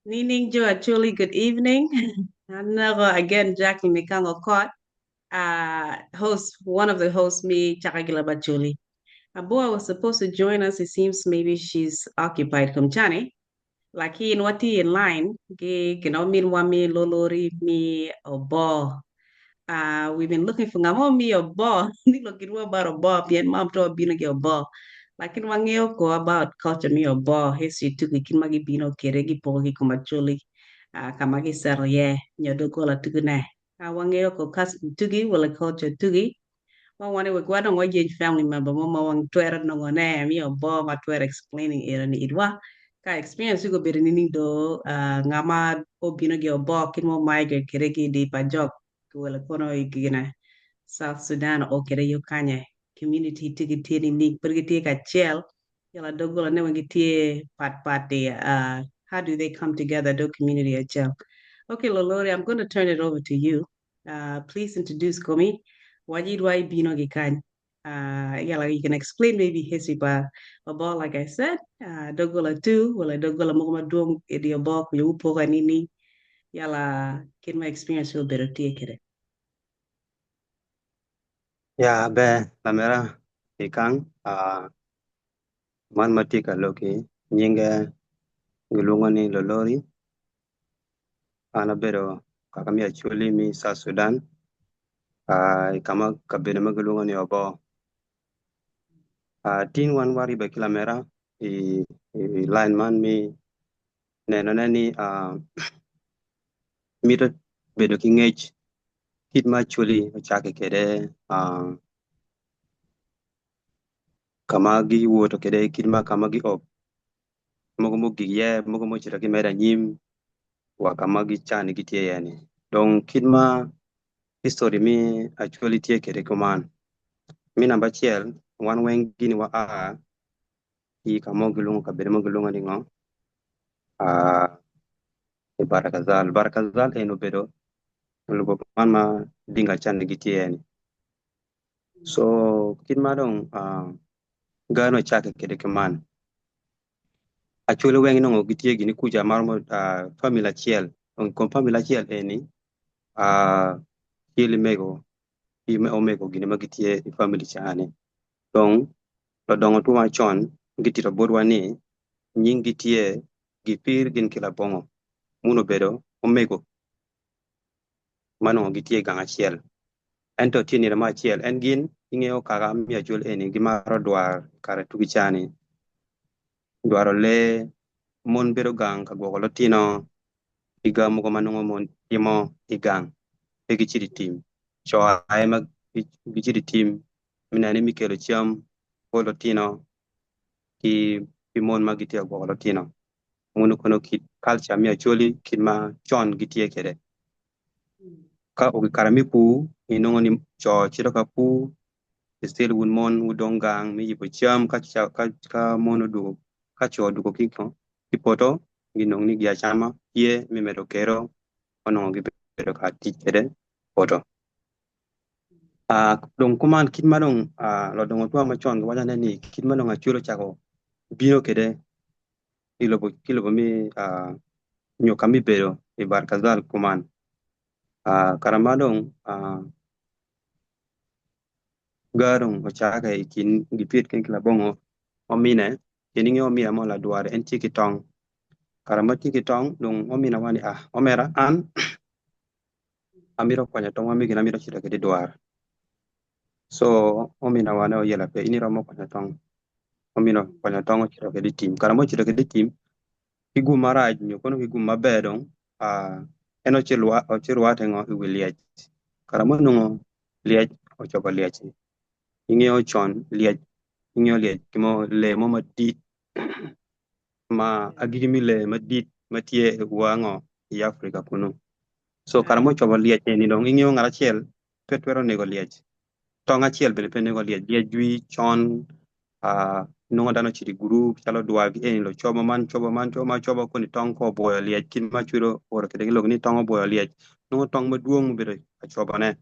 Nining Jo, actually, good evening. Another again, Jackie Mikango Court, host, one of the hosts, me, Chakagila Bachuli. Abua was supposed to join us. It seems maybe she's occupied. Kumchani. Laki in wati in line, min wami lolori mi obo. We've been looking for ngamo mi obo. Ni looking about obo. Pian mam to bino ge obo. Lakin wangeo ko about culture mi obo. History tuki kinmagi bino keregi pogi kumachuli. Kamagi sero ye nyodogo la tuki ne. Wangeo ko kas tuki wala culture tuki. Wane we gwada ngoje family member mama wang twera no ngone mi obo ma twera explaining it ni idwa ka experience yugo bere nini do ngama obino ge obo kin mo migrate keregi di pajok wala kono igina South Sudan o kere yo kanye community tigi tini ni pergi ka chel yala dogola ne wangi tie pat de how do they come together do community a chel. Okay, Lolori, I'm going to turn it over to you. Please introduce Komi. Wajid Wai Bino Gikan. Yeah, like you can explain maybe history about like I said, Dogola too, well, Dogola Moma Dum, Idiobok, Lupo, Nini, Yala, get my experience a little bit of take it. Ya be lamera ikang man matika loki nyinge gulungani lolori ana bero kakamia chuli mi sa Sudan kama kabene magulungani obo tin wan wari be kilamera i line man mi neno nani mito bedo kingech kit ma chuli chake kede kama gi wuoto kede kit ma kama gi op mogo mo giye mogo mo chira kimera nyim wakama gi chani gitie yani donc kidma history mi actually tie kede kuman mi namba chiel wan wen gini wa i kamo gilungo kabere mo gilungo ni ngo e barakazal eno bedo lugo man ma dinga chani gitie yani so kidma dong gano chake kede kuman actually wen no gitie gini kuja marmo family chiel on kon family chiel eni kili mego ime omego gini magitie i family chane donc lo dongo tuwa chon gitiro bodwa ni nying gitie gipir gin kila bongo muno bedo omego mano gitie ganga chiel ento tini ma chiel en gin ingeo kaga mi ajul eni gimaro dwar kare tugi chani dwaro le mon bedo gang ka gogo lo tino iga mugo manungo mon timo igang e gichiri tim so ay mag gichiri tim minani mikelo chiam polo tino ki mon magitie gogo tino munu kono kit culture mi acholi kit ma chon gitie kede ka o karami pu inongo ni cho chiro ka pu still wun mon udongang mi yipo chiam ka mono du ka cho du ko kiko kipoto ginong ni gya chama ye mi medo kero ono gi bedo ka ti kede poto dong kuman kit ma dong lo dong to ma chon wala ni kit ma dong achulo chako bino kede kilobo mi nyo kami bedo e barkazal kuman karamadong garong ochaka ikin gipit ken kila bongo omine keninge omia mo la duare en tiki tong karama tiki tong dong omina wani omera an amiro kwanya tong wami gina amiro chira kedi duar so omina wane o yela pe iniro mo kwanya tong omino kwanya tong o chira kedi tim karamo chira kedi tim igu maraj nyo kono igu mabedong eno chirwa tengo iwi liech karamo nungo liech ochopo liech ingeo chon liech ingeo liech kimo le mo madit ma agimi le madit matie wango i Afrika kuno so karamo chopo liech ni dong ingeo ngara chiel petwero nego liech tonga chiel bele pe nego liech jui chon nungo dano chiri group chalo dwag lo chobo man chobo koni tong ko boyo liech kin ma churo oro kede lo ni tong boyo liech nungo tong maduong bere chobo ne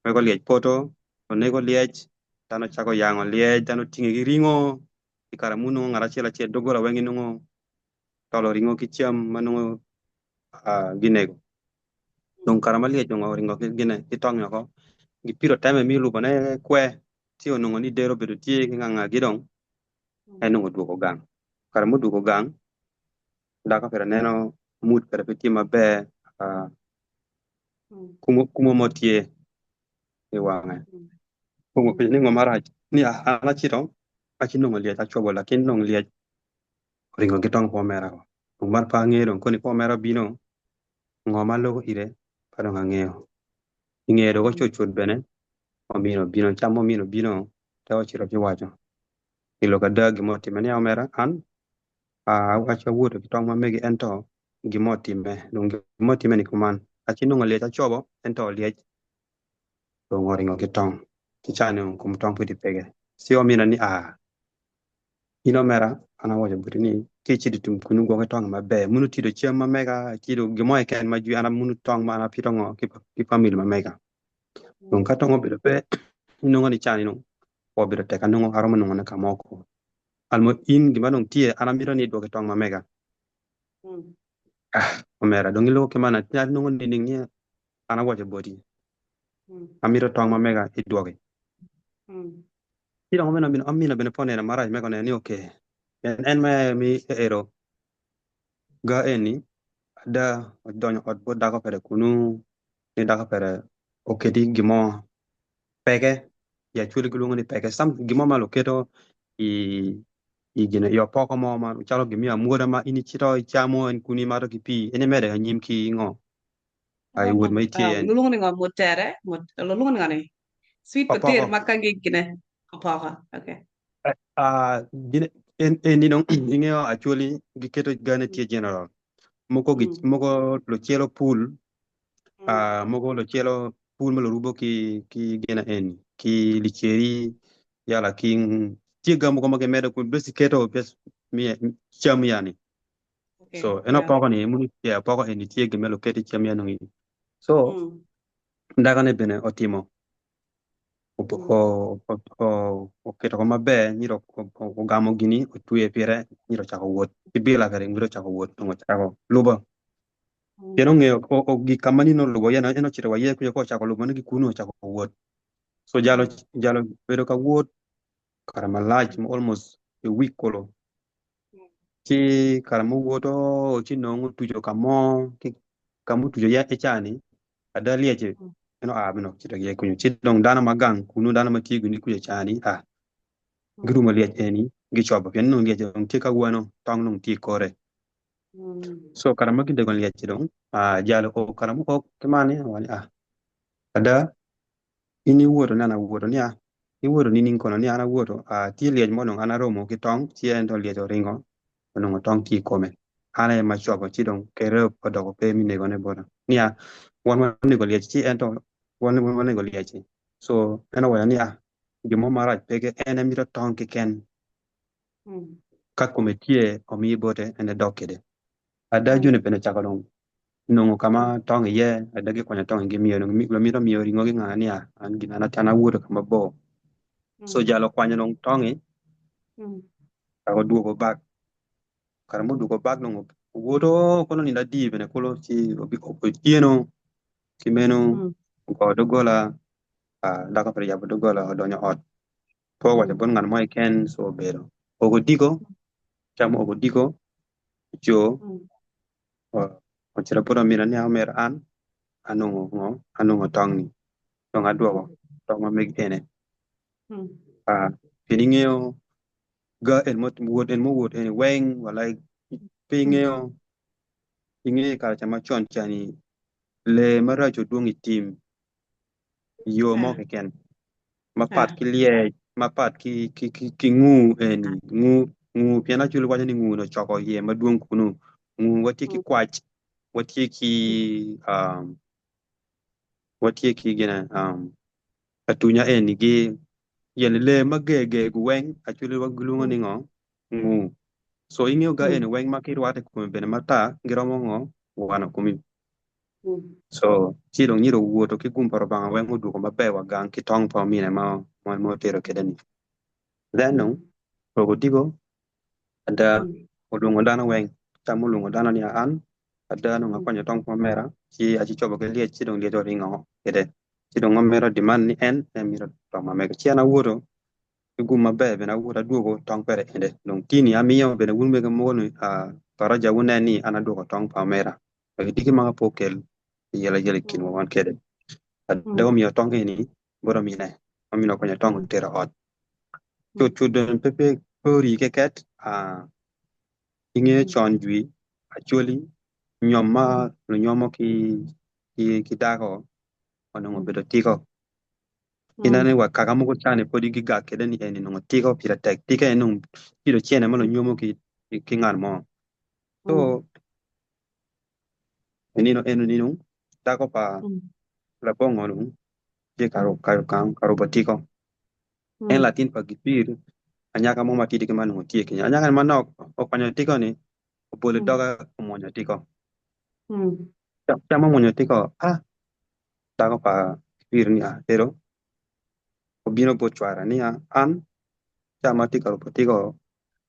nego liech poto nego liech dano chako yango liech dano tingi gi ringo ikara muno ngara chiel dogola wengi nungo tolo ringo kichiam manungo ginego dong karama liech dong oringo gine kitong yoko gipiro time mi lupo ne kwe ti onungo ni dero bedo tie gi nganga gidong enungo duogo gang karamo duogo gang daka pera neno mood pera piti maber kumo motie e wange kumo pe ni ngomara ni ana chito achinungo liech achobo lakini nong liech oringo gitong po mera ko mar pa ngero koni po mera bino ngoma logo ire paro ngangeo ingero go chochod bene omino bino chamo mino bino tawo chiro piwacho ilo kada gimotime ni omera an wacha wuoto kitong mamegi ento gimotime dong gimotime ni kuman achinungo liech achobo ento liech dong oringo kitong kichane kumtong pudi pege si omina ni ino mera ana wacho buti ni kichidi tum kunu go kitong mabe munu tido chiemo mamega tido gimoy ken maju ana munu tong mana pitongo ki family mamega dong katongo bedo pe inungo ni chani no obedo teka nungo aroma nungo na kamoko almo in gima dong tie ana miro ni do kitong mamega omera dong ilo ke mana tia nungo ni ni ana wacho bodi amiro tong mamega idwoge Tiro amina bene pone na maraj meko ne ni okay en me mi ero ga eni ada donyo od bo dago pere kunu ni dago pere okedi gimo pege ya chuli gulungo ni pege sam gimo malo keto i gine yo poko mo ma chalo gimi amuda ma ini chito chamo en kuni maro ki pi ene mere nyim ki ngo ai would mai tie en lulungan nga mutere lulungan nga ni sweet potato poko makangi gine kapaka okay gine en ni dong ingeo actually giketo gane tie general moko lo cielo pool moko lo cielo pool malo rubo ki gena en ki licheri yala king tiga moko make medo ku besi keto bes mi cham yani so eno poko ni muni ya poko en tiga melo keti cham yani so ndaga ne bene otimo o keto koma be nyiro o gamo gini o tuye pire nyiro chako wot ibila kare ngiro chako wot ngo chako lubo Pero ng'eyo gik kama nino luwo yana eno chiro waye kuyo ko chako luwo nigi kuno chako wuot so jalo bedo ka wuot karama large almost a week kolo chi karama wuoto chi nongo tujo kamo kamu tujo ya echani ada lieche eno abino chiro ye kunyo chi dong dana magang kunu dana matigu ni kuyo chani girumo lieche eni gichobo ken no lieche dong tika wano tong nong ti kore so karama kinde gon lieche dong jalo o karama ko kemane wani ada ini wuoto nana wuoto ni iwuoto ni ning kono ni ana wuoto ti liej mono ana romo ki tong ti en to liej ringo mono tong ti kome ana e machobo ti dong kere podoko pe mi nego ne bona ni wan nego liej ti en to wan nego liej so ana waya ni gimo maraj pege ene miro tong ki ken ka kome tie omi bote ene dokede ada june pene chako dong nongo kama tong ye adagi kwanya tong gi miyo lo miro miyo ringo gi ngani an gina na tana wuoto kama bo so jalo kwanya nong tongi ako duogo bak karamo duogo bak nongo wuoto kono ni dadi bene kolo ci obi tieno kimeno ko dogola daka per yabo dogola odonyo ot po wate bon ngan moy ken so bero ogo digo chamo ogo digo jo o chira poro mina ni amer an anongo tongi tonga duogo tonga meg ene piningeo ga en mo wot en weng wala pingeo inge kala chama chon chani le maracho duongi tim yo mo ken mapat ki lie mapat ki ngu eni ngu piana chulu wajani ngu no choko ye maduong kunu ngu wati ki kwach wati ki gina atunya eni gi yele le magege gweng achulu wagulungo ni ngo ngu so ingeo ga eni weng makirwate kume bene mata ngiromo ngo wana kumi so chiro nyiro wuoto ki gumparo banga wengo duko mabe wa gang ki tong po mine mo tero kedani then no rogo digo ada odungo dana weng tamu lungo dana ni an ada no ngakonyo tong pamera chi achi chobo ke liet chi dong liet ringo kede chi dong mamera demand ni en miro tong mamega chi ana wuro igu mabe bena wuro duogo tong pere ende dong tini amiyo bena wun mega mono a paraja wuna ni ana duogo tong pamera bagi digi mga pokel yela yela kin wan kede ada miyo tong ni boro mine amino konyo tong tera ot chut chut don pepe pori ke ket a inge chon jui actually nyoma lo nyomo ki dago ono ngo bedo tiko inane wa kagamu ko chane podi giga kede ni eni no tiko pira tek tika enung piro chene mo lo nyomo ki ngar mo so enino enino dago pa la bongo no je karo batiko en latin pa gipir anyaka mo matidi ke manu tie ke anyaka manok o panyo tiko ni o pole doga mo nya tiko chama mo nya tiko dago pa gipir ni pero obino po chwara ni an chama tika ro tiko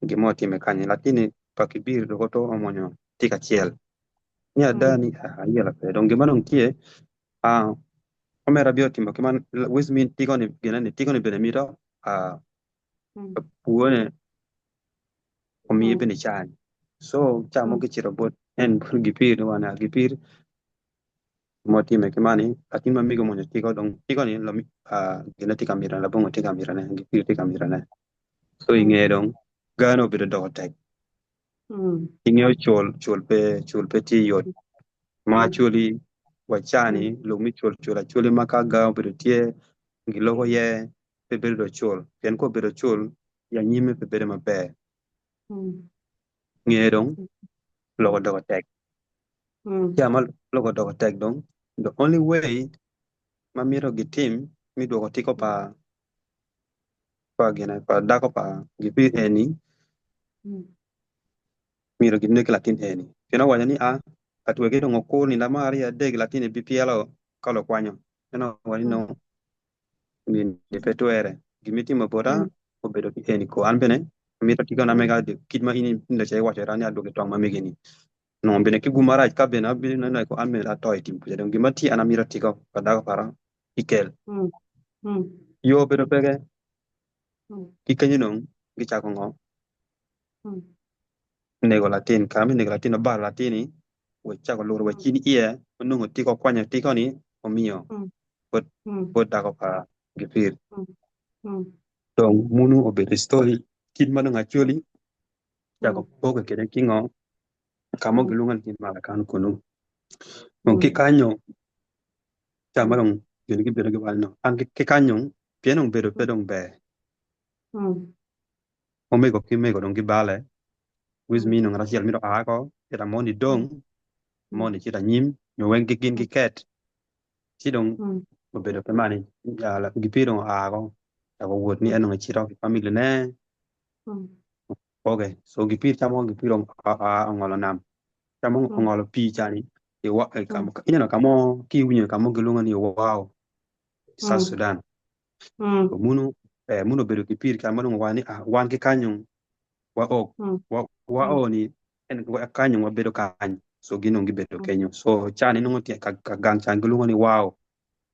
gimo time kanye lakini pakibir dogoto omonyo tika chiel ni adani ayela pe don gima non kie a omera bio timo kiman wismin tiko ni gena ni tiko ni benemito puone omi bene chan so chamo ke chiro bot en gipir wana gipir mo time kimani lakini mamigo monyo tiko don tiko ni lo gena tika mira la bongo tika mira ne gipir tika mira ne so inge don gano bide dogotek ingeo chol pe ti yot ma chuli wachani lumi chul chuli maka ga bedo tie ngiloko ye pe bedo chul ken ko bedo chul ya nyime pe bedo mabe ngedong logo dogo tek ya mal logo dogo tek dong the only way mamiro gi team mi dogo tiko pa gena pa dako pa gipi eni miro gi nek latin eni kena wanyani atwege dongo ko ni la mari ya deg latin BPL kalo kwanyo kena wani no ni petuere gimiti mabora obedo ki eni ko anbene miro tiko na mega de kidma ini nda chay wacho rani adoge tong mamegeni no bene ki gumara ka bena bene na ko anme la toy tim puje don gimati ana miro tiko kada para ikel yo bedo pege kikanyi no gicha ko ngo nego latin kami nego latin bar latini we cha ko loro we chini ie no tiko kwanya tiko ni omiyo bot dako pa gipir donc munu obedo story kidma no actually jako poke kede kingo kamo gilungan kin mala kan kunu donc ki kanyo chamarong gini ki bedo gbalno an ki kanyo pienong bedo pedong be omego kimego dong gibale with me no rasial miro ako era moni dong moni chita nyim no wen gin ki ket chidong obedo pe mani ya la gipiro ako ako wot ni eno chiro family ne okay so gipir chamo gipiro ngolo nam chamo ngolo pi chani e wa kamo ina kamo ki winyo kamo gilunga ni wow South Sudan munu muno bedo gipir kamo wani wan ki kanyo wa o ni en wa kanyo wa bedo kanyo so gino ngi bedo kenyo so chani no ti ka gang chan gilunga ni wow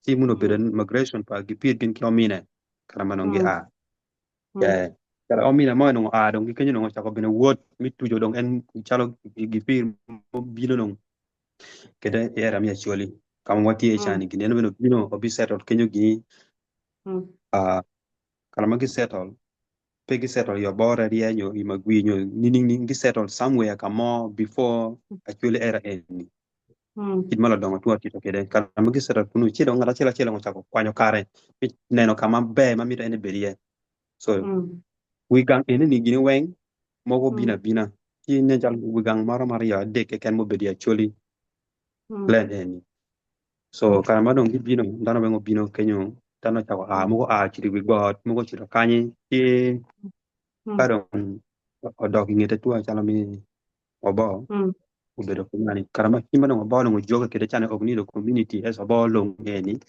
si muno bedo migration pa gipir kin kilomine kala manongi ya kala omina mo no dong gi kenyo no cha ko bene wot mi tujo dong en chalo gipir mo bino no kede era mi actually kam wati e chani gi neno bino obi settle kenyo gi kala magi settle pegi settle your border ya nyo imagwi nyo ni settle somewhere kamo before actually era en mala dongo tuwa tito kede kala magi settle kunu chido ngala chela ngo chako kwanyo kare neno kama be mamita ene berie so wigang ene ni gini weng mogo bina ki ne jal wigang mara ya de ke ken mo bedia actually len eni so kala dong gi bino dano bengo bino kenyo dano chako mogo chiri wigot mogo chiro kanyi ki kadong odok ngete tuwa chala mi obo ubedo kumani karama kima dong obo dong joga kede chane ognido community es obo long eni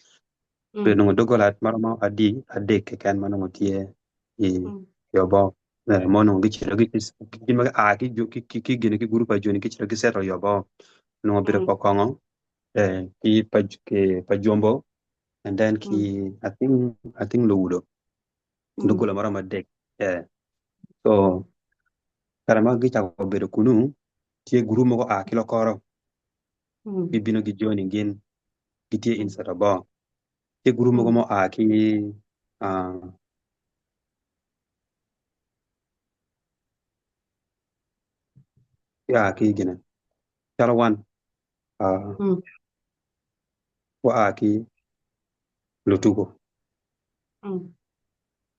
be no dogolat marama ade ke ken manongo tie yobo mono gi chiro gi kima ki gene ki grupa joni ki chiro gi settle yobo no bit Mm. pokongo ki pajombo and then Mm. ki I think ludo Mm. dugola marama dek so karama gi chako bedo kunu tie guru mo a kilo koro Mm. bibino gi joni gin gitie Mm. insata bo tie guru mo a ki uh, ya ki gina chalo wan Mm. wa a ki lutugo Mm.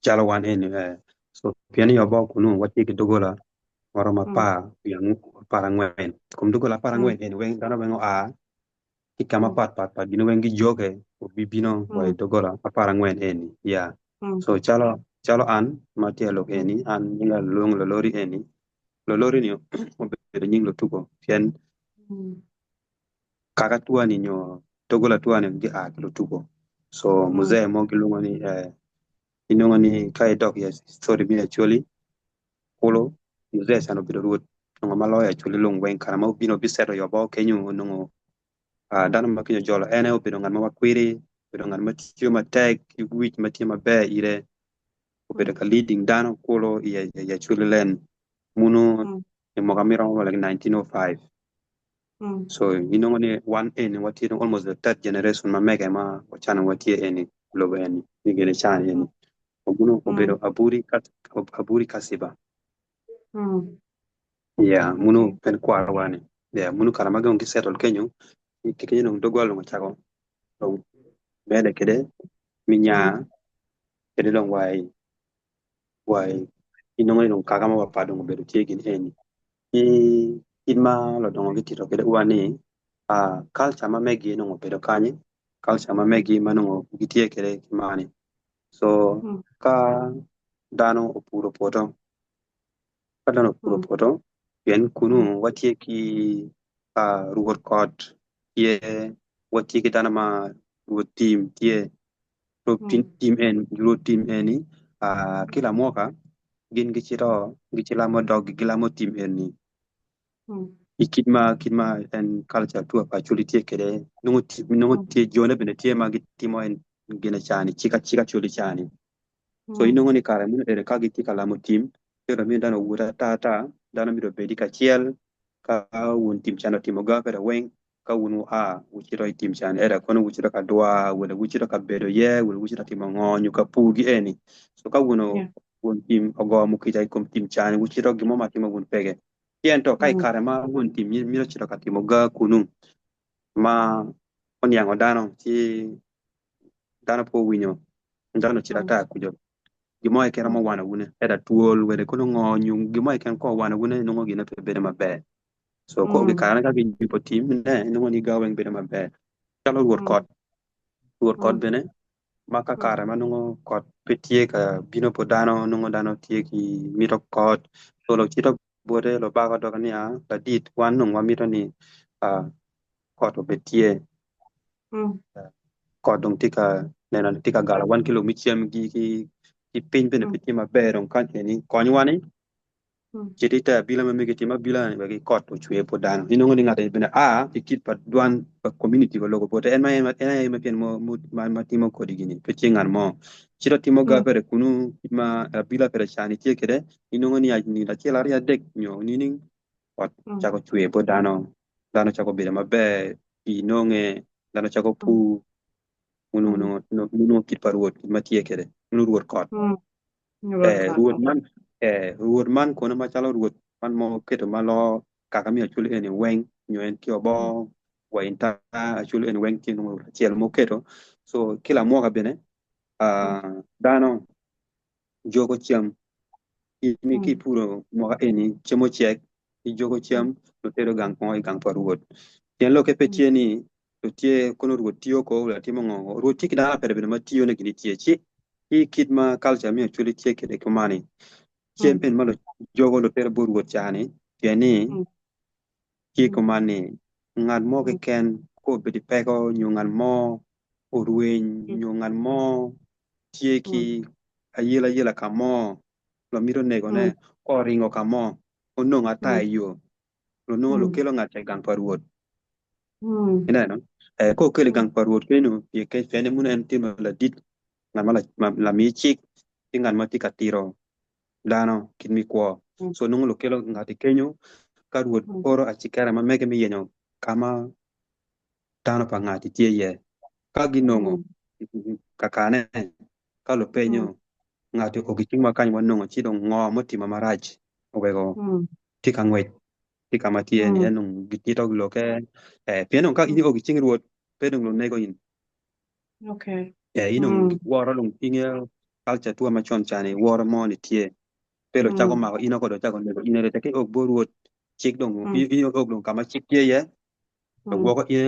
chalo wan en so piani yo bo kunu wati ki dugola marama Mm. pa yang para ngwen kum dugola para Mm. ngwen en wen dana wen a ki kama Mm. pat bino wen gi joge bibino wa Mm. dugola para ngwen en ya Mm. so chalo an matielo Mm. eni an ninga long lo lori eni lo lori ni obedo nying lo tugo pien Mm. kaka tuani nyo togola tuani gi a lo tugo so Mm. muzee mo gilungo ni inongo ni kai dok ya story mi actually kulo muzee sano bido ruot ngo malo actually long wen karama bino bisero yo bo kenyu nongo dano ma kinyo jolo ene obedo ngan ma wakwiri obedo ngan ma tiyo matek wich ma tiyo maber ire obedo ka leading dano kulo ya chuli len munu Mm. mogamira mo like 1905 Mm. so inongo ni one in what you almost the third generation ma mega ma chana what ye eni lobo eni nigene chana eni oguno obedo Mm. aburi kasiba Mm. yeah munu Okay. pen kwa wani yeah munu karamaga ngi settle kenyo kikenyo no dogwalo ngachako so bede kede Mm. minya kede long wai inongo ni kagama wapado ngobedo tiegin eni ma lo dongo gitito kede wani culture ma megi no bedo kanye culture ma megi mano gitie kede kimani so Mm. ka dano opuro poto ka dano opuro Mm. poto yen Mm. kunu watie ki ruor kot ye watie ki dano ma ruor tim tie Mm. team en ruor tim eni kila mwaka gin gichilamo dog gilamo tim eni Mm. ikidma en culture tu actually tie kede nungu Mm. tie jone bene tie ma gitimo en gina chani chika chuli chani so Mm. inungu ni kare mun ere ka giti kala mo team pero mi dano wuta tata dano mi do bedi ka chiel ka wun team chano timo ga pero weng ka wunu wuchiro i team chan era kono wuchiro ka dwa wala wuchiro ka bedo ye wala wuchiro timo ngonyu ka pugi eni so ka Yeah. wun team ogo mu kita ikom team chan wuchiro gimo ma timo wun pege yen to kai Mm. kare ma wun team mi chiro ka timo ga kunu ma onyango dano ti dano po winyo dano chira Mm. ta kujo gimo kera mo wana wune era tuol wede kono ngonyu gimo ken ko wana wune nungo gina pe bede maber so ko ge Mm. kana ka gi po team ne nungo ni gawen bede maber chalo Mm. ruor kot Mm. bene maka Mm. kare ma nungo kot petie ka bino po dano nungo dano tie ki mito kot so lo chito bode lo bago doga niya la dit wan nungo mito ni kot obetie Mm. ko dong tika nena tika gala 1 kilo michiem gi piny bene Mm. piti maber on kan ni kony wani Mm. chiti ta bila ma mege tima bila ni bagi kot o chwe po dano ino ngoni ngata bene ikit pa duan pa community ko logo pote en ma pien ma timo ko digini pe chingan mo chiro timo ga Mm. pere kunu ma bila pere chani tie kede ino ngoni ni la chela ria dek nyo nini kot Mm. chako chwe po dano chako bile maber inonge dano chako Mm. pu Mm. unu kit pa ruoth matie kede unu ruoth kot Mm. Road card. ruoth Okay. man ruoth man kono machalo ruoth man mo keto malo kaka mi achul ene weng nyo en kio Mm. bo wa inta achul ene weng tino chiel mo keto so kila mwaka bene Mm. dano jogo chiam ini ki Mm. puro mwaka eni chiemo chiek i jogo Mm. chiam to tero gang po i gang pa ruoth tien lo ke pe Mm. tieni to tie kono ruoth tiyo ko wala timo ngo ruoth tik dana pere bene ma tiyo ne gini tie chi kit ma culture mi achuli tie kede kumani chiem Mm. pen malo jogo lo tero bo ruoth chani tieni Mm. ki Mm. kumani ngat mo ke Mm. ken ko bedi peko nyo ngat mo orwen Mm. nyo ngat mo tie Mm. ki ayela ka mo lo miro nego Mm. ne ko ringo ka mo ono ngata Mm. yo lo no lo Mm. kelo ngata gang pa ruoth ina no ko kele mm, gang parwot ke no ye ke fene mun en timo la dit ngama la mi chik tingan mati katiro dano kin mi ko mm, so nung lo kelo ngati kenyo karwot mm, oro achikara ma mege mi yenyo kama dano pa ngati tie ye ka ginongo mm, kakane ka lo mm, penyo ngati ogiching ma kany wanongo chido ngo motima marach owego mm, tika ngwech tika matie ni mm, enung gitito lo ke piano ka ini mm. ogiching ruot pedung lo nego in Okay. inung Mm, woro lung tinge culture tua machon chane woro mo ni tie pero chako mm, mako ino kodo chako nego inere teke ok boruot chik dong mm, ok dong kama chik tie ye to mm, gwoko ye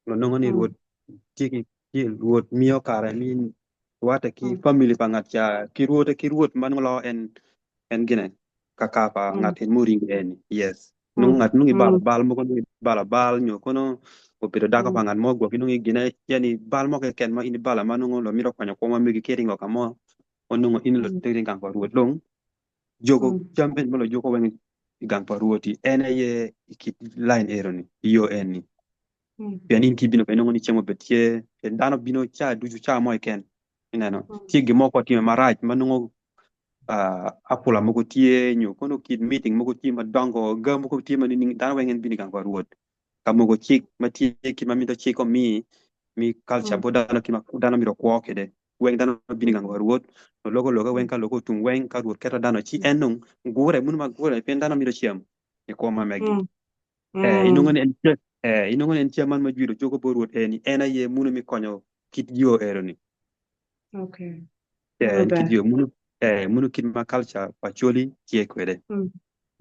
lo nongo ni ruot mm, tiki ki ruot mio kare min wate ki mm, family pa ngat cha ki ruot man lo en gine kaka pa mm, ngat en muring en yes nung mm, ngat nungi bala mm, bal mo nungi bala bal nyo kono o pero daka pa mm, ngat mo gwo nungi gine yani bal mo ke ken ma ini bala manungo lo miro kwanyo ko ma migi keringo kamo onungo ini lo mm, tiri kan ko ruot long jogo mm, champion mo lo jogo wen gang pa ruoti ene ye ikit line eroni yo eni mm, pianin ki bino penongo ni chemo betie en dano bino cha duju cha mo ken inano mm, tie gimo ko time maraj manungo apula moko tie nyo kono kid meeting moko tie madongo ga moko tie manini dano wengen bini gang ruot kamogo chik matie ki mamito chiko mi culture mm, bo dano ki dano miro kwa kede weng dano bini gang ruot no logo logo weng mm, ka logo tung weng ka ruot keta dano chi enung ngure mun ma ngure pen dano miro chiam e ko ma megi mm, mm. inungo en inungo en chiaman ma juro jogo bo ruot eni ena ye munu mi konyo kit yo eroni Okay. Muna en kit ba. yo munu kit ma culture pacholi tie kwede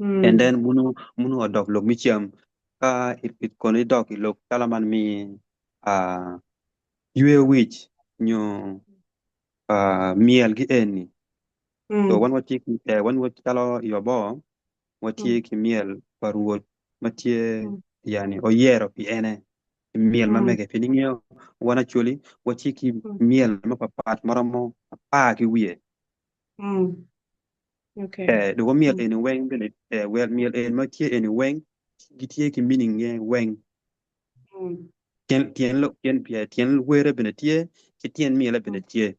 Mm, and mm, then munu odok log mi chiam ka it koni dok log talaman mi uh, ywe wich nyo miel gi eni so mm, wan wati wan wati talo yobo wati mm, ki miel paruot matie mm, yani oyero pi ene miel mm, mameke pi ningyo wana chuli wati ki mm, miel mapapat maramo pa ki wiye mm. Okay. do miel Mm, eni weng bene wel miel eni matie eni weng gitie ki meaning ye weng mm, tien were bene tie ki tien miel bene mm, tie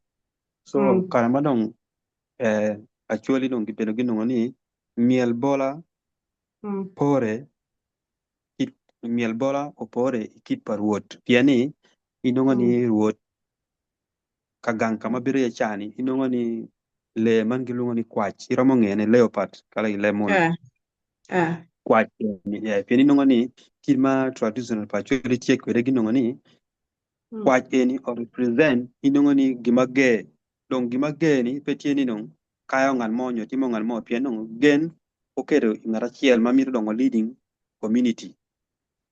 so mm, karama dong actually dong gibedo ginongo ni miel bola mm, pore kit miel bola opore kit pa ruot piani inongo mm, ni ruot kagang kama mm. biro ya chani inongo ni le man gilungo ni kwach iromo ngene leopard kala lemon Ah, ah. kwach piani inongo ni kit ma traditional pa chori chiek kwede ginongo ni Mm, kwach eni o represent inongo ni gimage dong gimage ni petieni nong kayo ngan monyo timo ngan mo piano gen okedo ngara chiel mamiro dongo leading community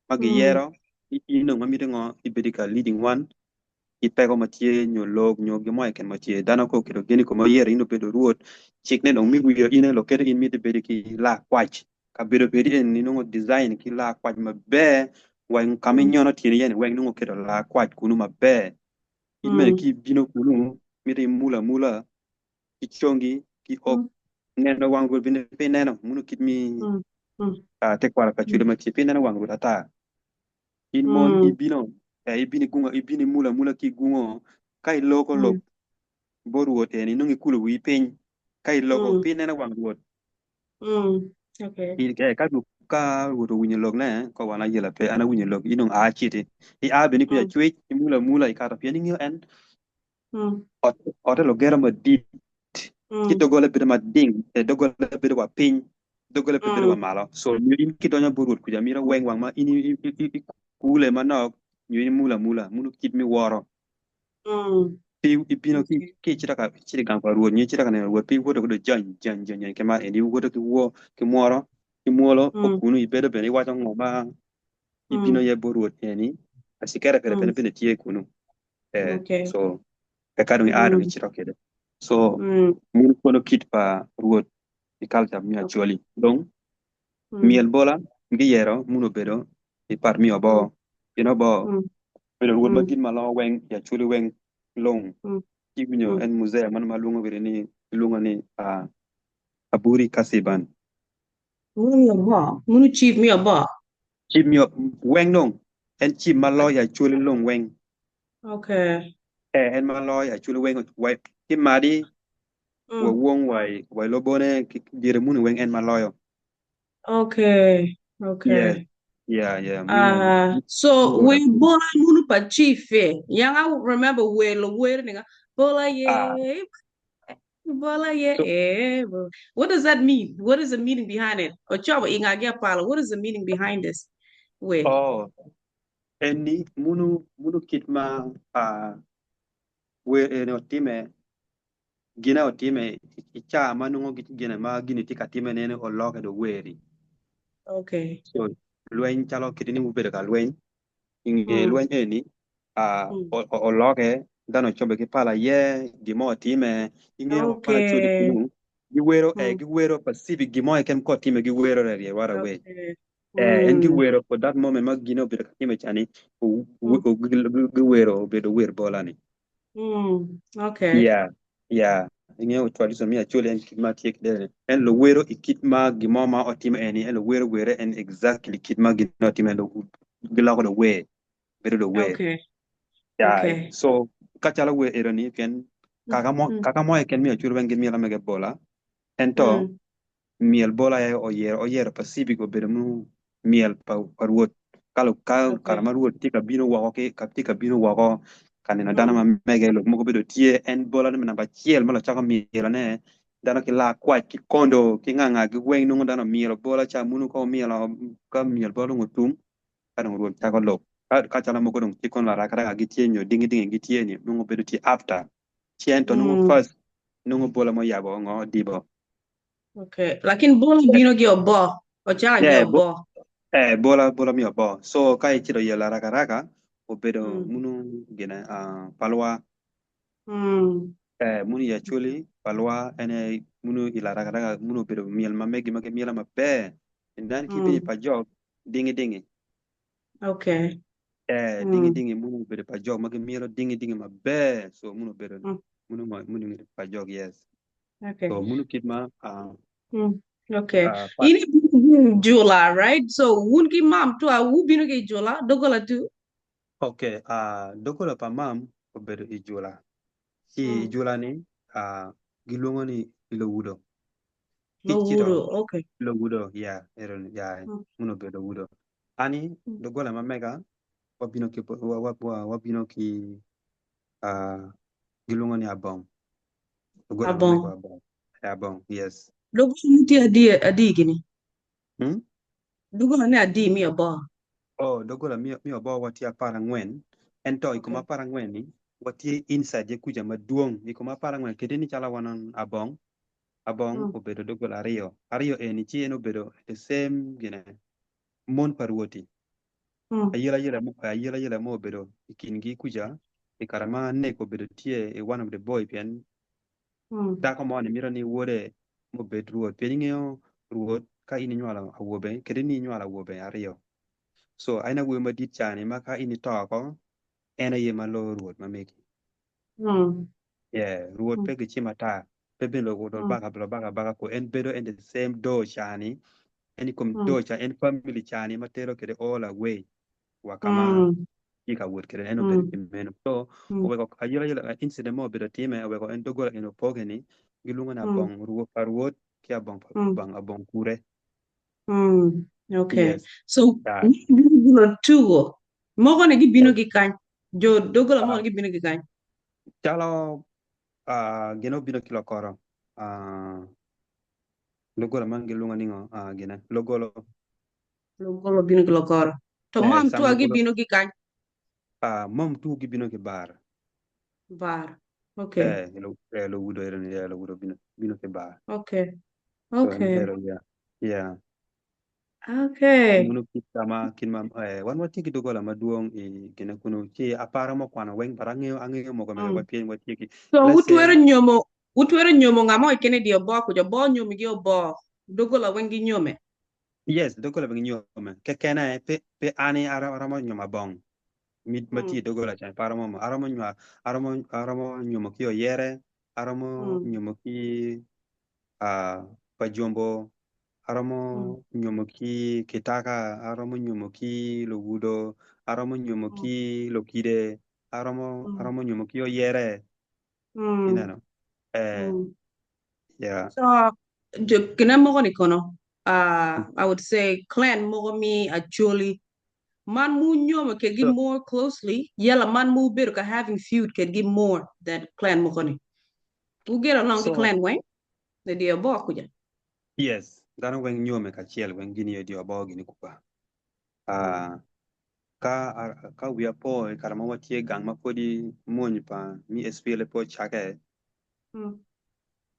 magi mm, yero ino mamiro ngo ibedika leading one ipego matie nyo log nyo gimo eken matie dano ko kedo geni ko mayero ino bedo ruot chikne dong mi wiyo ine lo kedo in mi bedo ki la kwach ka bedo bedo en inongo design ki la kwach mabe wang kami mm, nyono tieni yen wang nungo kedo la kwach kunu mabe imene mm, ki bino kunu mire mula mula ki chongi ki ok mm, neno wangul bine pe neno munu kit mi mm, mm, te kwara ka chule matie pe neno wangul ata in mon mm, ibino ibini gunga ibini mula mula ki gungo kai loko lok mm, boruot en inongi kulo wi piny kai loko mm, pi neno wang ruot mm. Okay. ka du ka ruot winyo lok ne ko wana yela pe ana winyo lok inong a chiti I a bini kuya Mm, chwech mula mula ikata pi ningyo en mm, ote lo gero madit ki mm, dogole bede mading dogole bede wa piny dogole bede wa mm, malo so nyuin ki donya boruot kuja mira weng wang ma ini kule manok nyuin mula mula munu kit mi woro mm. pi ipino Okay. ki chira ka chiri kan pa ruon ni chira kan ruon pi wodo do jan ke ma eni wodo ki wo ki moro ki muolo Mm, okunu ibedo bene iwacho ngoma ibino mm, ye boruot eni asikere pere mm. pene pene tie kunu Okay. so kakado ni ado ni Mm, chira kede so mm. mun kono kit pa ruot i kalta mi Okay. actually donc miel Mm, bola ngi yero muno bedo i par mi mm, obo ino bo mm, bedo ruot mm, magin malo weng ya chuli weng long mm, kibinyo mm. en musea man malungo bere ni lungo ni aburi kasiban Munu mi abo. Munu chief mi abo. chip mi weng dong en chi malo ya chule long weng Okay. en malo ya chule weng wai ki madi wa Mm. wong wai lobone dire mun weng en maloyo Okay. yes Okay. yeah munu So munu we bola munu pa chief yang I remember we lo we ninga bola ah ye bola ye so what does that mean? What is the meaning behind it? Ochoba inga gya pala. What is the meaning behind this? We. oh eni munu kitma we eno time gina otime icha manungo gina ma gini tika time nene oloke do weri Okay. so lweny chalo kitini mubedo ka lweny inge Mm. lweny eni Mm. oloke dhano chobe ki pala ye gimo time ing'eyo wana chodi Okay. kunu Mm. giwero Pacific gimo eken ko time giwero re right away Okay. en Mm. giwero for that moment ma gino obedo ka time chani Mm. giwero obedo wer bola ni Mm. Okay. yeah yeah ing'eyo tradition mi achole en kit ma tiek dere en lo wero ikit ma gimo ma otimo eni en lo wero were en exactly kit ma gino otimo en lo giloko do we bedo do we Okay. yeah Okay. so kachala we eroni ken Mm. kaka mo ken mi achul wengi mi la mege bola ento Mm. miel bola ya oyer Pacific obedo mu miel pa ruoth kalo kara Okay. ma ruoth tika bino wako tika bino wako kaneno dano ma Mm. mege lo moko bedo tie en bola ni namba chiel malo chako mielo ne dano ki la kwach ki kondo ki nganga ki weng nungo dano mielo bola cha munu ko mielo ka miel bola ngutum kadang ruoth chako lo ka chala moko dong chikon la raka gitie nyo dingi dingi gitie ni nungo bedo tie after chien to nungo Mm. first nungo bola mo yabo ngo dibo Okay. Lakin bola bino gi obo. Ochaga gi yeah obo. bola mi obo so kai chiro yela raka raka obedo Mm. munu gina palwa Mm. munu ya chuli palwa ene munu ila raka raka munu obedo miel ma megi ma miela ma be ndan ki bini Mm. pa jog dingi dingi Okay. dingi Mm. dingi munu obedo pa jog ma mielo dingi dingi ma be so munu obedo Mm. munu pa jog yes so Okay. munu kitma Mm. Okay. pat Ini bino Jula, right? So wun ki mam tu a wu bino gi Jula dogola tu. okay dokola pa mam obedo ijula si Mm. ijula ni giluongo ni ilowudo Lo wuro. kichito Okay. ilowudo ya eron ya Mm. muno bedo wudo ani Mm. dogola mamega wabino ki giluongo ni abong dogola mamega Abong. abong yes Dogola muti adi gini. hmm? Dogola ni adi mi abo. dogola mi obo watia para ngwen ento ikoma Okay. para ngwen ni watie inside ye kuja maduong ikoma para ngwen kedeni chala wanan abong Mm. obedo dogola ariyo eni chi en obedo the same gine mon paruoti Mm. ayela yela mo obedo ikingi kuja ikarama ne ko bedo tie one of the boy pien Mm. dako mo ni miro ni wuode mo bed ruoth pien ing'eyo ruoth ka in inywalo awuobe kede ni inywalo awuobe ariyo so aina wuoyo madit chani ma ka in itoko en aye malo ruoth mameki Mm. ruoth Mm. pe gichi mata pe ben lo Mm. baka ko en bedo in the same do chani en kom do Mm. cha en family chani matero kede all away wakama Mm. ika wot kede en obedo Mm. kimeno so Mm. oweko ayela incident mo obedo time oweko en dogola en opogeni giluongo na Mm. bong ruoth paruoth ki Mm. abong kure Mm. Okay. yes So uh, ni bino tugo. Mogo ne gi bino gi kany. Jo dogola mo uh, gi bino gi kany. chalo gino bino kilo koro uh, dogola man giluongo ni ngo gine logolo Dogola bino gi lokoro. To mam tu sam agi logolo bino gi kany. mom tu gibino ki bar Bar. Okay. lo wudo ero ni lo wudo bino ki bar Okay. so en Okay. ero yeah Okay. munu kitama kinma wan watiki dogola maduong i gine kuno chi apara mo kwano weng para ang'eyo mogo mege Mm. wapien watiki So let's say utwero nyomo ng'ama ikene di obo kujo bo nyomi gi obo. Dogola wengi nyome. yes dogola beng nyome kekena pe ani aramo nyoma bong Mm. mati dogola chan paramo aramo nyomo ki oyere aramo Mm. nyomo ki pajombo aramo Mm. nyomo ki kitaka aramo nyomo ki lowudo aromo nyumo Mm. ki lokide Mm. aromo nyumo ki oyere Mm. ineno eh Mm. yeah So, the kina mo ni kono. I would say clan mo mi actually man mu nyoma can give so more closely. Yella man mu better ka having feud can give more than clan mo ni. We get along the so clan way. The dear bo kuja. yes dano wen nyome ka chiel wen gini yo dio bogi ni kupa ah ka wia po karama watie gang ma podi mony pa mi SPL po chake Mm.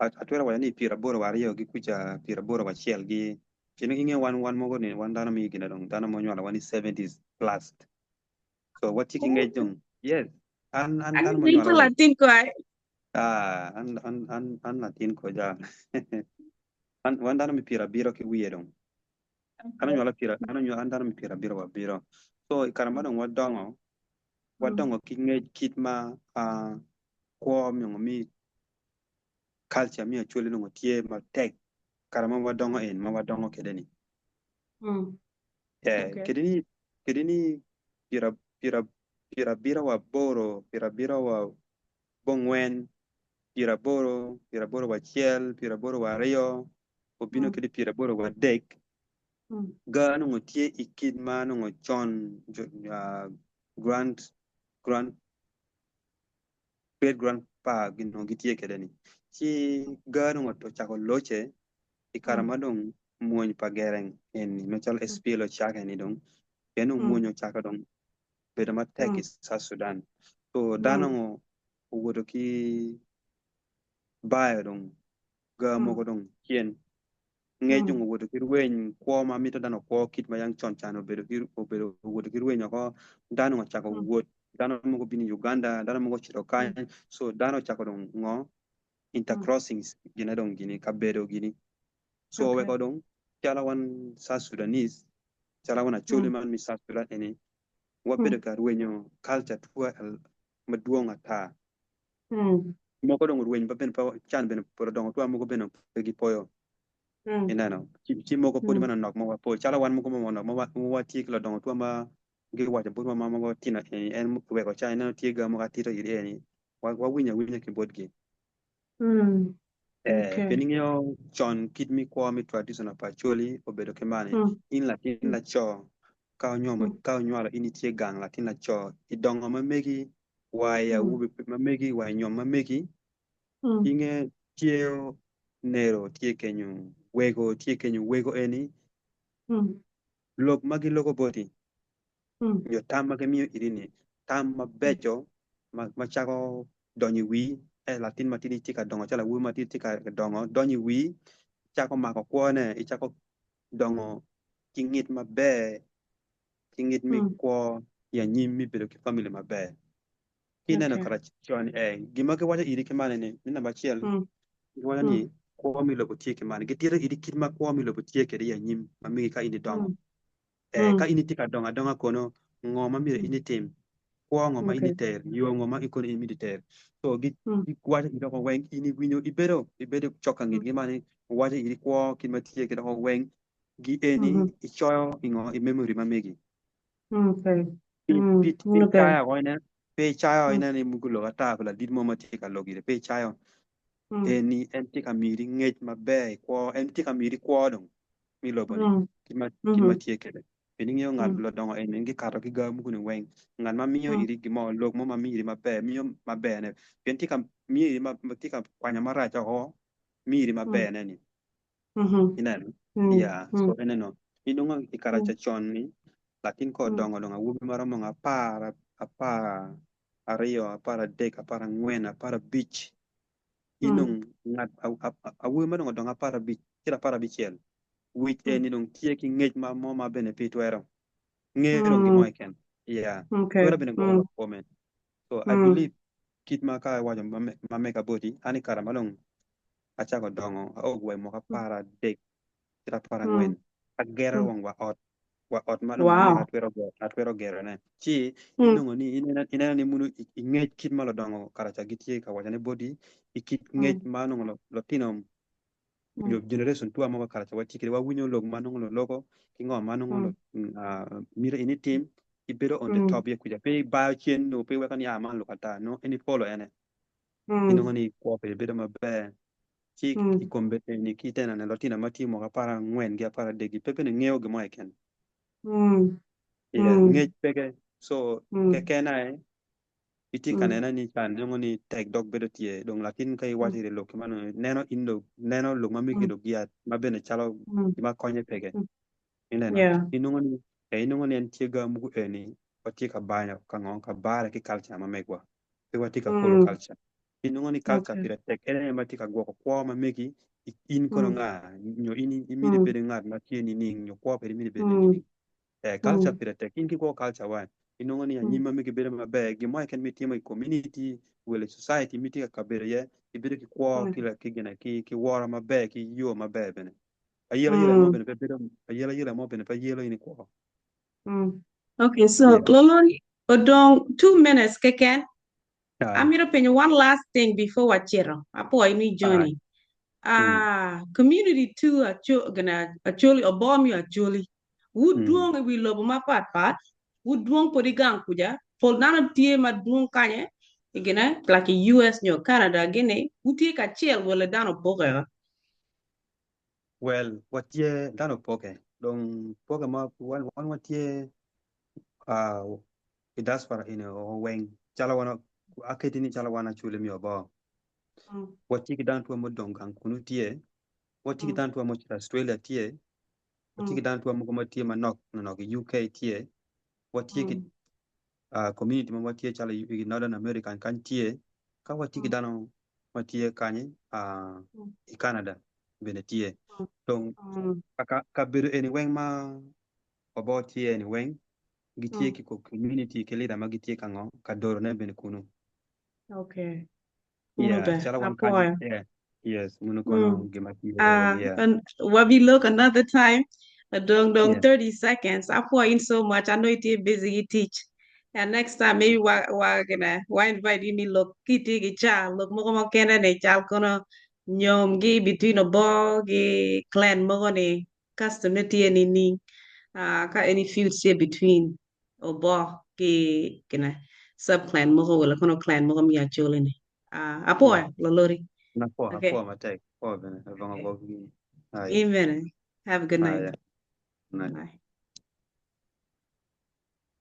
atwera wa ni pira boro wario gi kucha pira boro wa chiel gi chino inge wan mogo ni wan dano mi gina dong dano mo nyala wani 70s plus so what taking Oh, age dong yes an I dano mo need nyala to wani Latin ko ay. an latin ko ja an wan dano mi pira biro ki wiye dong ano nyala pira ano nyala an dano mi pira biro wa biro so karama dong Mm. wadongo ki nge kit ma ko mi culture mi achuli no tie ma tek karama wadongo en ma wadongo kedeni Mm. Okay. kedeni pira pira pira bira wa boro pira bira wa bongwen pira boro wa chiel pira boro wa rio obino Mm. kedi pira boro wa dek Mm. ga no tie ikid ma no chon grand grand great grandpa gino gitie kedeni chi ga no to chako loche Mm. ikarama dong muony pa gereng en machal Mm. SPL chake ni dong kenu Mm. muonyo chaka dong bedo matek i Mm. South Sudan so dano Mm. ngo owuotho ki bayo dong ga Mm. moko dong chien ng'ej dong Mm. owuotho ki rweny kwo ma mito dano kwo kit ma yang chon chan obedo owuotho ki rweny oko dano ngo chako Mm. wuoth dano moko bini Uganda dano moko chito Mm. kany so dano chako dong ngo Mm. intercrossings gina dong gini kabedo gini so Okay. weko dong chala wan South Sudanese chala wan acholi Mm. man mi South Sudan eni wabedo Mm. ka rwenyo culture tua maduong' ata Mm. moko dong rweny ba ben pa chan ben poro dong tua moko ben pe gi poyo Mm. inano chi moko podi Mm. mana nok mo wa po chala wan moko mo nok mo wa ti klo dong tua ma gi wa ja podi ma mo tina en we ko cha ina ti ga mo ka tito iri eni wa winya ki bodgi Mm. Okay. peningyo chon kid mi kwa mi traditional pa choli obedo kemane Mm. in latin la Mm. cho Mm. ka onywala ini tie gang latin la cho idongo mamegi wa ya Mm. ube mamegi wa nyom mamegi Mm. inge tie nero tie kenyu wego eni Mm. lok magi logo boti Mm. yo tam magi miyo irini tam mabecho machako donyi wi latin matini tika dongo chala wu matini tika dongo donyi wi chako mako kwone ichako dongo kingit maber kingit mi Mm. kwo ya nyim mi bedo ki family maber kineno Okay. kara chon gima ke wacho iri kimane ni namba achiel Mm. wacho Mm. ni kwo mi lobo tie kimane gitiere iri kit ma kwo mi lobo tie kedi ya nyim mami ka ini dongo Mm. ka Mm. ini tika dongo adonga kono ngo mamire Mm. ini tim kwo ngo ma ini Okay. ter yo ngo ma ikono ini ter so Mm. wacho iri ko weng ini winyo ibedo choka ngit Mm. gimane wacho iri kwo kin ma tie kedi ko weng gi eni Mhm. ichoyo ingo i memory mamegi Okay. pi Okay. chaya ko ine pe chaya Mm. ine ni mugulo ata kula dit mo mati ka logi pe chaya Mm. eni en ti ka miri ngej mabe ko en ti ka miri ko dong mi lo boni Mm. kin ma Mhm. tie kede peni ngeo ngal Mm. lo dongo en ngi karo ki ga mugu ni weng ngal ma miyo Mm. iri gi mo log mo ma mi iri mabe miyo mabe ne pen ti ka mi iri ma ti ka kwanya mara cha ho mi iri Mm. mabe ne ni Mhm. ina no Mm. ya so Mm. ene no inongo ikara cha Mm. chon ni latin ko Mm. dongo dongo wubi maro mo apara ariyo apara dek apara ngwen apara bich Mm. inong ngat awubi ma dongo dongo apara bich kira apara bichiel wich en inong tie ki ngej ma mo ma benefit wero ngero gi mo Mm. ken yeah Okay. wera bene go Mm. wa comment so I Mm. believe kit ma ka wajo ma meka body ani kara malong achako dongo ogwe mo ka para dek kira para ngwen Mm. agera Mm. wong wa ot mano mami Wow. atwero gero ne chi Mm. inongo ni inena ni munu ingej kit malo dongo karacha gitie ka wachane body ikit ngej Mm. mano lo tino Mm. yo generation tua mo karacha wati kire wa winyo log mano lo logo kingo mano lo mira ini team ibedo on the top ye kuja pe ba chien no pe wakan ya man lukata no any polo ene inongo ni ko pe bedo maber chi i kombete ni kitena ne lotina matimo ka para ngwen gi para degi pepe ne ngeo gimo eken ngej peke so kekena iti kanena ni chan nyongo ni tek dog bedo tie dong lakin kai wati de lok mano neno lok mami gido giat mabene chalo ima konye peke ineno inongo ni en tiega mugu eni wati ka banya ka ngon ka bara ki culture mamegwa pe wati ka follow culture inongo ni culture pira tek ene mati ka gwoko kwa mamegi in kono nga nyo ini imide bede ngat mati ni ning nyo kwa pere imide bede ni culture pira tek in ki kwa culture wa inongo ni anyima megi bede mabe gi mo ken miti mo community wele society miti ka bere ye ibede ki kwa kila kigena ki wara mabe ki yo mabe bene ayela mo bene bede ayela mo bene pa yelo ini kwa okay so lolori odong 2 minutes keken I'm going to pay one last thing before wachero apo ini joining community too gonna actually abomi actually would doing we love my pat would doing podigang kuja for none tie ma doing kanye again like a US nyo Canada gene uti ka chiel wala dano boga well what ye dano poke dong poke ma one what ye diaspora o weng chalawana aketini chalawana chule mi obo what ye dan to mo dongang kunu tie what ye dan to mo Australia tie what ye dan to mo tie manok no UK tie what ye community mo what ye chala Northern American kan tie ka what ye dan mo tie kanye i Canada bene tie donc ka bedo eni weng ma obo tie eni weng gitie ki ko community ke lida magitie kango ka doro ne bene kunu okay chala wan kan yes munu kono gimati and wabi look another time dong 30 seconds apo in so much I know you're busy you teach and next time maybe why invite me look kiti ki cha look mo kena ne cha kono nyom gi between a ball gi clan mo ne custom ne tie ni ka any feud say between obo ki kena sub clan mo wala kono clan mo mi actually ne apo lolori na okay matek bene Amen. Have a good night. Bye. Bye.